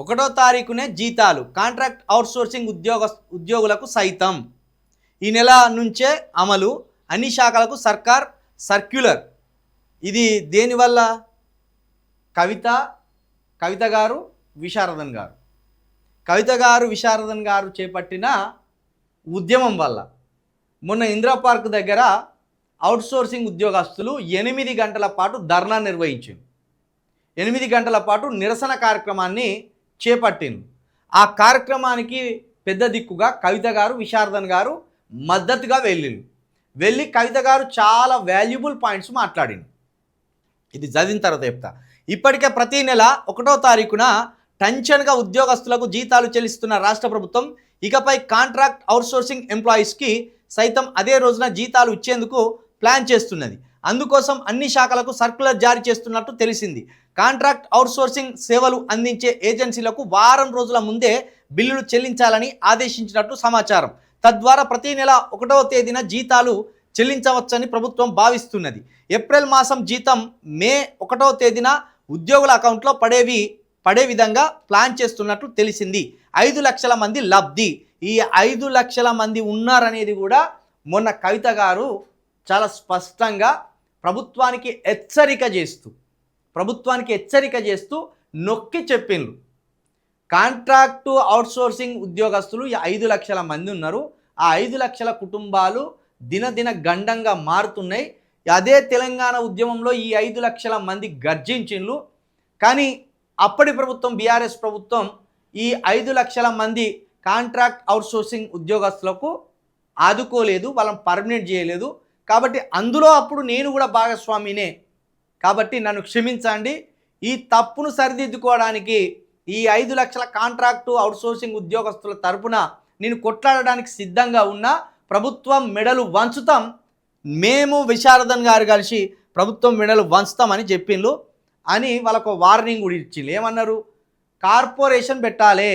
ఒకటో తారీఖునే జీతాలు contract outsourcing ఉద్యోగులకు సైతం ఈ నెల నుంచే అమలు అన్ని శాఖలకు సర్కార్ సర్క్యులర్. ఇది దేనివల్ల? కవిత గారు విశారదన్ గారు చేపట్టిన ఉద్యమం వల్ల మొన్న ఇందిరా పార్క్ దగ్గర అవుట్సోర్సింగ్ ఉద్యోగస్తులు 8 గంటల పాటు ధర్నా నిర్వహించారు. 8 గంటల పాటు నిరసన కార్యక్రమాన్ని చేపట్టింది. ఆ కార్యక్రమానికి పెద్ద దిక్కుగా కవిత గారు విశారదన్ గారు మద్దతుగా వెళ్ళి కవిత గారు చాలా వాల్యుబుల్ పాయింట్స్ మాట్లాడింది. ఇది చదివిన తర్వాత చెప్తా. ఇప్పటికే ప్రతి నెల 1వ తారీఖున టెన్షన్గా ఉద్యోగస్తులకు జీతాలు చెల్లిస్తున్న రాష్ట్ర ప్రభుత్వం ఇకపై కాంట్రాక్ట్ అవుట్సోర్సింగ్ ఎంప్లాయీస్కి సైతం అదే రోజున జీతాలు ఇచ్చేందుకు ప్లాన్ చేస్తున్నది. అందుకోసం అన్ని శాఖలకు సర్క్యులర్ జారీ చేస్తున్నట్టు తెలిసింది. కాంట్రాక్ట్ అవుట్సోర్సింగ్ సేవలు అందించే ఏజెన్సీలకు వారం రోజుల ముందే బిల్లులు చెల్లించాలని ఆదేశించినట్టు సమాచారం. తద్వారా ప్రతి నెల 1వ తేదీన జీతాలు చెల్లించవచ్చని ప్రభుత్వం భావిస్తున్నది. ఏప్రిల్ మాసం జీతం మే 1వ తేదీన ఉద్యోగుల అకౌంట్లో పడే విధంగా ప్లాన్ చేస్తున్నట్లు తెలిసింది. 5 లక్షల మంది లబ్ధి. ఈ 5 లక్షల మంది ఉన్నారనేది కూడా మొన్న కవిత గారు చాలా స్పష్టంగా ప్రభుత్వానికి హెచ్చరిక చేస్తూ నొక్కి చెప్పిండ్రు. కాంట్రాక్టు అవుట్సోర్సింగ్ ఉద్యోగస్తులు 5 లక్షల మంది ఉన్నారు. ఆ 5 లక్షల కుటుంబాలు దినదిన గండంగా మారుతున్నాయి. అదే తెలంగాణ ఉద్యమంలో ఈ 5 లక్షల మంది గర్జించిండ్రు. కానీ అప్పటి ప్రభుత్వం బీఆర్ఎస్ ప్రభుత్వం ఈ 5 లక్షల మంది కాంట్రాక్ట్ అవుట్సోర్సింగ్ ఉద్యోగస్తులకు ఆదుకోలేదు, వాళ్ళని పర్మనెంట్ చేయలేదు. కాబట్టి అందులో అప్పుడు నేను కూడా భాగస్వామినే. కాబట్టి నన్ను క్షమించండి. ఈ తప్పును సరిదిద్దుకోవడానికి ఈ 5 లక్షల కాంట్రాక్టు అవుట్సోర్సింగ్ ఉద్యోగస్తుల తరపున నేను కొట్లాడడానికి సిద్ధంగా ఉన్నా. ప్రభుత్వం మెడలు వంచుతాం, మేము విశారదన్ గారు కలిసి ప్రభుత్వం మెడలు వంచుతామని చెప్పిండ్రు అని వాళ్ళకు వార్నింగ్ కూడా ఇచ్చిండ్రు. ఏమన్నారు? కార్పొరేషన్ పెట్టాలి,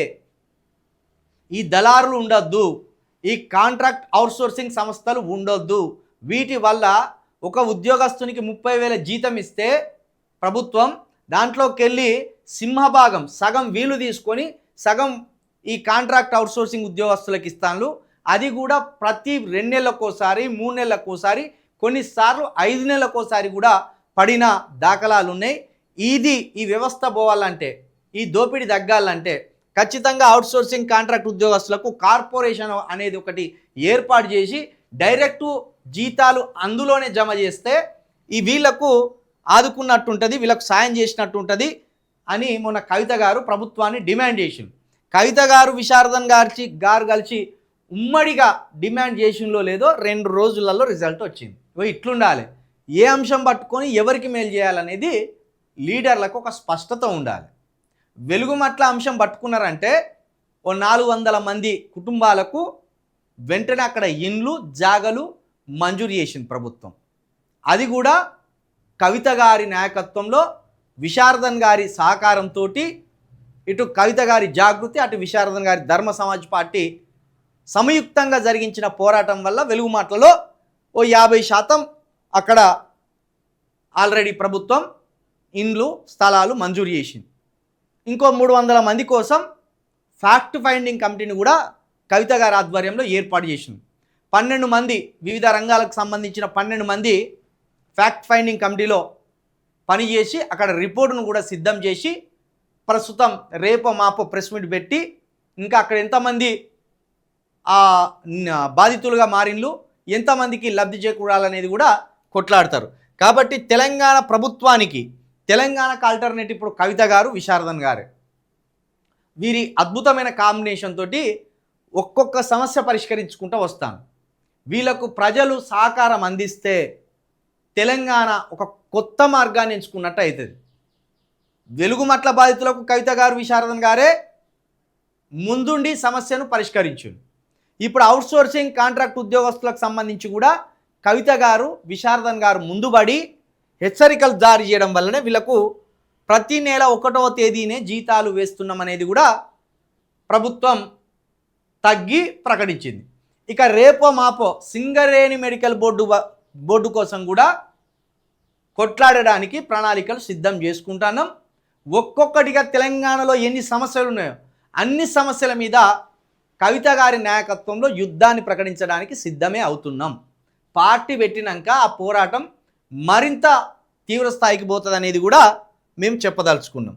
ఈ దళారులు ఉండొద్దు, ఈ కాంట్రాక్ట్ అవుట్సోర్సింగ్ సంస్థలు ఉండొద్దు. వీటి వల్ల ఒక ఉద్యోగస్తునికి 30,000 జీతం ఇస్తే ప్రభుత్వం దాంట్లోకి వెళ్ళి సింహభాగం సగం వీళ్ళు తీసుకొని సగం ఈ కాంట్రాక్ట్ అవుట్సోర్సింగ్ ఉద్యోగస్తులకు ఇస్తాను. అది కూడా ప్రతి 2 నెలలకోసారి 3 నెలలకోసారి కొన్నిసార్లు 5 నెలలకోసారి కూడా పడిన దాఖలాలు ఉన్నాయి. ఈ వ్యవస్థ పోవాలంటే, ఈ దోపిడీ తగ్గాలంటే ఖచ్చితంగా అవుట్సోర్సింగ్ కాంట్రాక్ట్ ఉద్యోగస్తులకు కార్పొరేషన్ అనేది ఒకటి ఏర్పాటు చేసి డైరెక్టు జీతాలు అందులోనే జమ చేస్తే ఈ వీళ్లకు ఆదుకున్నట్టుంటుంది, వీళ్ళకు సాయం చేసినట్టు ఉంటుంది అని మొన్న కవిత గారు ప్రభుత్వాన్ని డిమాండ్ చేసింది. కవిత గారు విశారదన్ గారు కలిసి ఉమ్మడిగా డిమాండ్ చేసిందో లేదో 2 రోజులలో రిజల్ట్ వచ్చింది. ఇట్లుండాలి, ఏ అంశం పట్టుకొని ఎవరికి మేలు చేయాలనేది లీడర్లకు ఒక స్పష్టత ఉండాలి. వెలుగుమట్ల అంశం పట్టుకున్నారంటే ఓ 400 మంది కుటుంబాలకు వెంటనే అక్కడ ఇండ్లు జాగలు మంజూరు చేసింది ప్రభుత్వం. అది కూడా కవిత గారి నాయకత్వంలో విశారదన్ గారి సహకారంతో, ఇటు కవిత గారి జాగృతి అటు విశారదన్ గారి ధర్మ సమాజ్ పార్టీ సంయుక్తంగా జరిగించిన పోరాటం వల్ల వెలుగుమాటలలో ఓ 50% అక్కడ ఆల్రెడీ ప్రభుత్వం ఇండ్లు స్థలాలు మంజూరు చేసింది. ఇంకో 300 మంది కోసం ఫ్యాక్ట్ ఫైండింగ్ కమిటీని కూడా కవిత గారి ఆధ్వర్యంలో ఏర్పాటు చేసింది. 12 మంది వివిధ రంగాలకు సంబంధించిన 12 మంది ఫ్యాక్ట్ ఫైండింగ్ కమిటీలో పనిచేసి అక్కడ రిపోర్టును కూడా సిద్ధం చేసి ప్రస్తుతం రేపో మాపో ప్రెస్ మీట్ పెట్టి ఇంకా అక్కడ ఎంతమంది బాధితులుగా మారిన్లు, ఎంతమందికి లబ్ధి చేకూరాలనేది కూడా కొట్లాడతారు. కాబట్టి తెలంగాణ ప్రభుత్వానికి తెలంగాణకు ఆల్టర్నేటివ్ ఇప్పుడు కవిత గారు విశారదన్ గారే. వీరి అద్భుతమైన కాంబినేషన్ తోటి ఒక్కొక్క సమస్య పరిష్కరించుకుంటూ వస్తాను. వీళ్ళకు ప్రజలు సహకారం అందిస్తే తెలంగాణ ఒక కొత్త మార్గాన్ని ఎంచుకున్నట్టు అవుతుంది. వెలుగుమట్ల బాధితులకు కవిత గారు విశారదన్ గారే ముందుండి సమస్యను పరిష్కరించారు. ఇప్పుడు అవుట్సోర్సింగ్ కాంట్రాక్ట్ ఉద్యోగస్తులకు సంబంధించి కూడా కవిత గారు విశారదన్ గారు ముందుబడి హెచ్చరికలు జారీ చేయడం వల్లనే వీళ్ళకు ప్రతి నెల 1వ తేదీనే జీతాలు వేస్తున్నామనేది కూడా ప్రభుత్వం తగ్గి ప్రకటించింది. ఇక రేపో మాపో సింగరేణి మెడికల్ బోర్డు కోసం కూడా కొట్లాడడానికి ప్రణాళికలు సిద్ధం చేసుకుంటున్నాం. ఒక్కొక్కటిగా తెలంగాణలో ఎన్ని సమస్యలు ఉన్నాయో అన్ని సమస్యల మీద కవిత గారి నాయకత్వంలో యుద్ధాన్ని ప్రకటించడానికి సిద్ధమే అవుతున్నాం. పార్టీ పెట్టినాక ఆ పోరాటం మరింత తీవ్ర స్థాయికి పోతుంది అనేది కూడా మేము చెప్పదలుచుకున్నాం.